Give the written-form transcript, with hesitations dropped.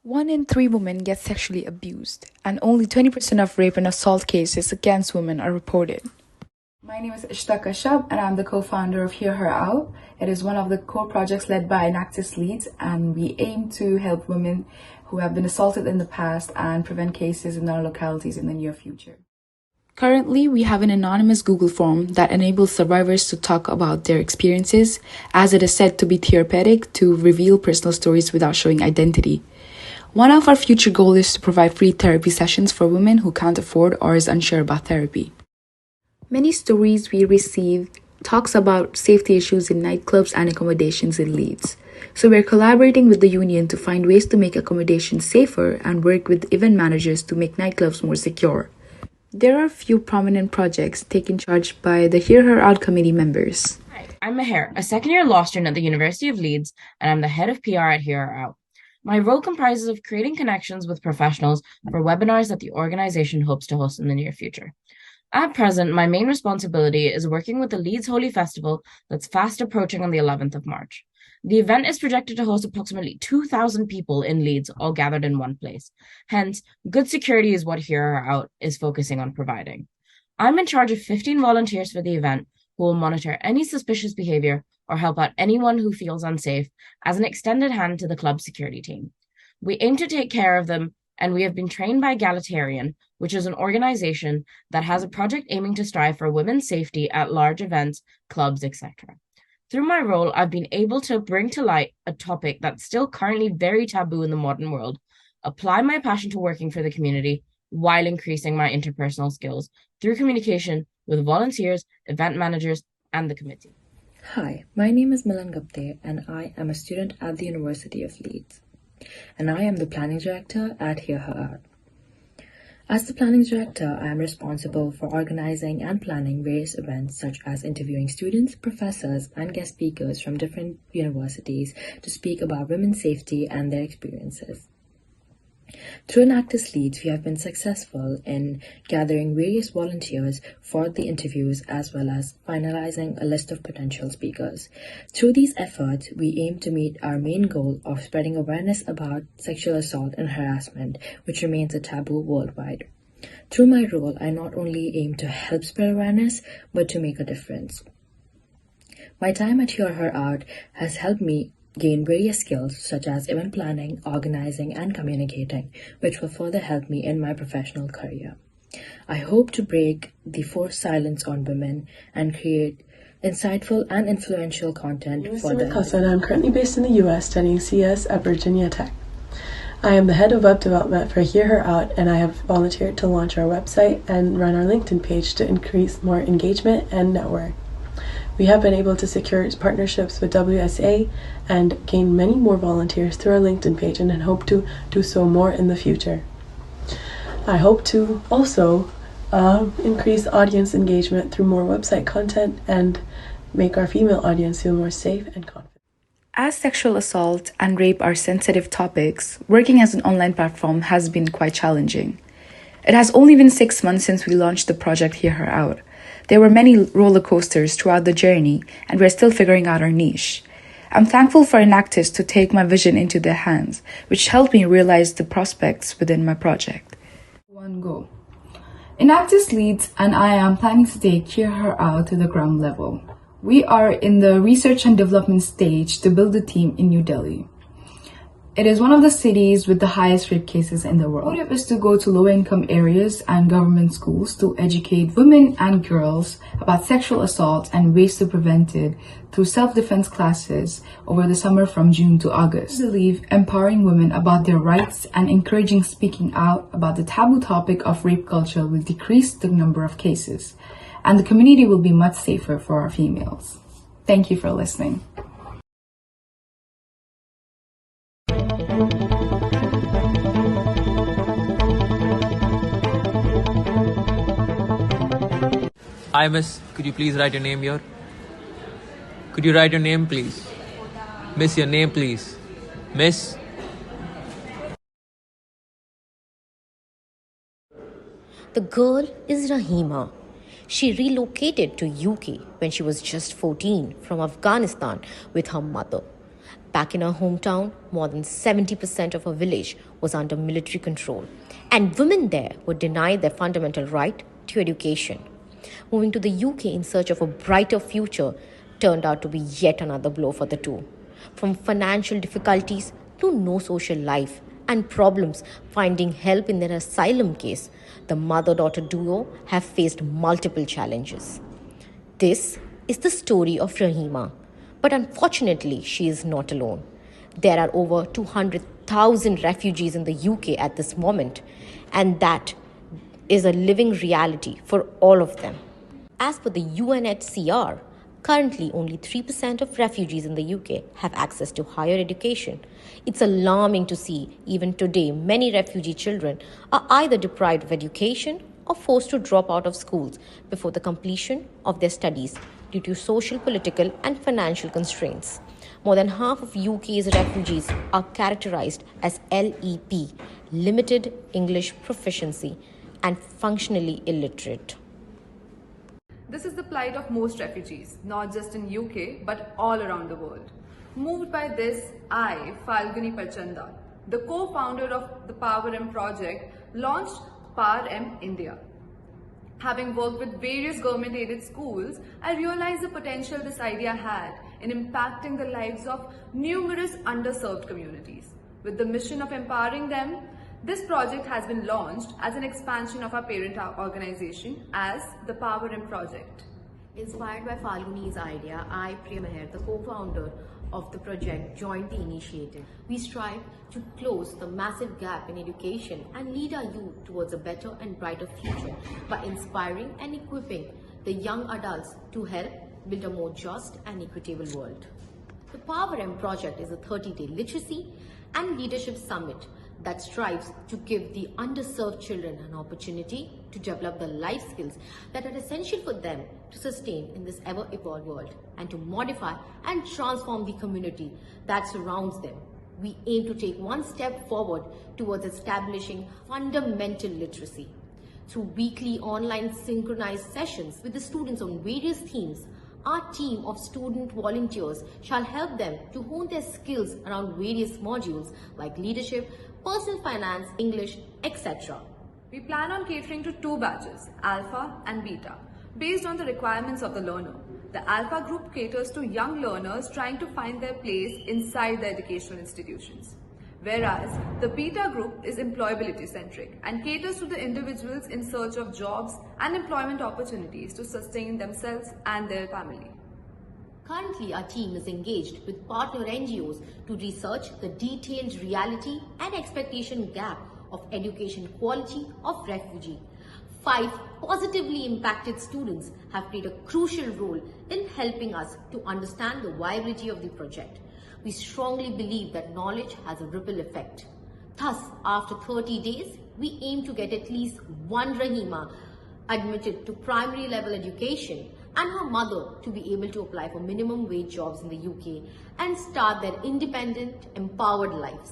One in three women get sexually abused, and only 20% of rape and assault cases against women are reported. My name is Ishtaq Ashab, and I'm the co-founder of Hear Her Out. It is one of the core projects led by Enactus Leeds, and we aim to help women who have been assaulted in the past and prevent cases in our localities in the near future. Currently, we have an anonymous Google form that enables survivors to talk about their experiences, as it is said to be therapeutic to reveal personal stories without showing identity. One of our future goals is to provide free therapy sessions for women who can't afford or is unsure about therapy. Many stories we received talks about safety issues in nightclubs and accommodations in Leeds. So we're collaborating with the union to find ways to make accommodations safer and work with event managers to make nightclubs more secure. There are a few prominent projects taken charge by the Hear Her Out committee members. Hi, I'm Meher, a second-year law student at the University of Leeds, and I'm the head of PR at Hear Her Out. My role comprises of creating connections with professionals for webinars that the organization hopes to host in the near future. At present, my main responsibility is working with the Leeds Holy Festival that's fast approaching on the 11th of March. The event is projected to host approximately 2,000 people in Leeds, all gathered in one place. Hence, good security is what Hear Her Out is focusing on providing. I'm in charge of 15 volunteers for the event who will monitor any suspicious behavior or help out anyone who feels unsafe as an extended hand to the club security team. We aim to take care of them, and we have been trained by Egalitarian, which is an organization that has a project aiming to strive for women's safety at large events, clubs, etc. Through my role, I've been able to bring to light a topic that's still currently very taboo in the modern world, apply my passion to working for the community while increasing my interpersonal skills through communication with volunteers, event managers, and the committee. Hi, my name is Milan Gupte and I am a student at the University of Leeds. And I am the planning director at Hear Her Out. As the planning director, I am responsible for organizing and planning various events such as interviewing students, professors, and guest speakers from different universities to speak about women's safety and their experiences. Through Enactus Leeds, we have been successful in gathering various volunteers for the interviews as well as finalizing a list of potential speakers. Through these efforts, we aim to meet our main goal of spreading awareness about sexual assault and harassment, which remains a taboo worldwide. Through my role, I not only aim to help spread awareness, but to make a difference. My time at Hear Her Out has helped me gain various skills such as event planning, organizing, and communicating, which will further help me in my professional career. I hope to break the forced silence on women and create insightful and influential content for them. I'm currently based in the US studying CS at Virginia Tech. I am the head of web development for Hear Her Out, and I have volunteered to launch our website and run our LinkedIn page to increase more engagement and network. We have been able to secure partnerships with WSA and gain many more volunteers through our LinkedIn page and hope to do so more in the future. I hope to also increase audience engagement through more website content and make our female audience feel more safe and confident. As sexual assault and rape are sensitive topics, working as an online platform has been quite challenging. It has only been 6 months since we launched the project Hear Her Out. There were many roller coasters throughout the journey, and we're still figuring out our niche. I'm thankful for Enactus to take my vision into their hands, which helped me realize the prospects within my project. One go. Enactus Leeds and I am planning to take Hear Her Out to the ground level. We are in the research and development stage to build a team in New Delhi. It is one of the cities with the highest rape cases in the world. The motive is to go to low-income areas and government schools to educate women and girls about sexual assault and ways to prevent it through self-defense classes over the summer from June to August. I believe empowering women about their rights and encouraging speaking out about the taboo topic of rape culture will decrease the number of cases, and the community will be much safer for our females. Thank you for listening. Hi, miss. Could you please write your name here? Could you write your name, please? Miss, your name, please. Miss. The girl is Rahima. She relocated to UK when she was just 14 from Afghanistan with her mother. Back in her hometown, more than 70% of her village was under military control, and women there were denied their fundamental right to education. Moving to the UK in search of a brighter future turned out to be yet another blow for the two. From financial difficulties to no social life and problems finding help in their asylum case, the mother daughter duo have faced multiple challenges. This is the story of Rahima, but unfortunately, she is not alone. There are over 200,000 refugees in the UK at this moment, and that is a living reality for all of them. As per the UNHCR, currently only 3% of refugees in the UK have access to higher education. It's alarming to see, even today, many refugee children are either deprived of education or forced to drop out of schools before the completion of their studies due to social, political, and financial constraints. More than half of UK's refugees are characterized as LEP, limited English proficiency, and functionally illiterate. This is the plight of most refugees, not just in UK but all around the world. Moved by this, I, Falguni Parchanda, the co-founder of the Power M project, launched Power M India. Having worked with various government-aided schools, I realized the potential this idea had in impacting the lives of numerous underserved communities. With the mission of empowering them, this project has been launched as an expansion of our parent organization as the Power M Project. Inspired by Falguni's idea, I, Priya Meher, the co-founder of the project, joined the initiative. We strive to close the massive gap in education and lead our youth towards a better and brighter future by inspiring and equipping the young adults to help build a more just and equitable world. The Power M project is a 30-day literacy and leadership summit that strives to give the underserved children an opportunity to develop the life skills that are essential for them to sustain in this ever-evolved world and to modify and transform the community that surrounds them. We aim to take one step forward towards establishing fundamental literacy. Through weekly online synchronized sessions with the students on various themes, our team of student volunteers shall help them to hone their skills around various modules like leadership, personal finance, English, etc. We plan on catering to 2 batches, Alpha and Beta, based on the requirements of the learner. The Alpha group caters to young learners trying to find their place inside the educational institutions, whereas the Beta group is employability-centric and caters to the individuals in search of jobs and employment opportunities to sustain themselves and their family. Currently, our team is engaged with partner NGOs to research the detailed reality and expectation gap of education quality of refugee. 5 positively impacted students have played a crucial role in helping us to understand the viability of the project. We strongly believe that knowledge has a ripple effect. Thus, after 30 days, we aim to get at least one Rahima admitted to primary level education and her mother to be able to apply for minimum wage jobs in the UK and start their independent, empowered lives.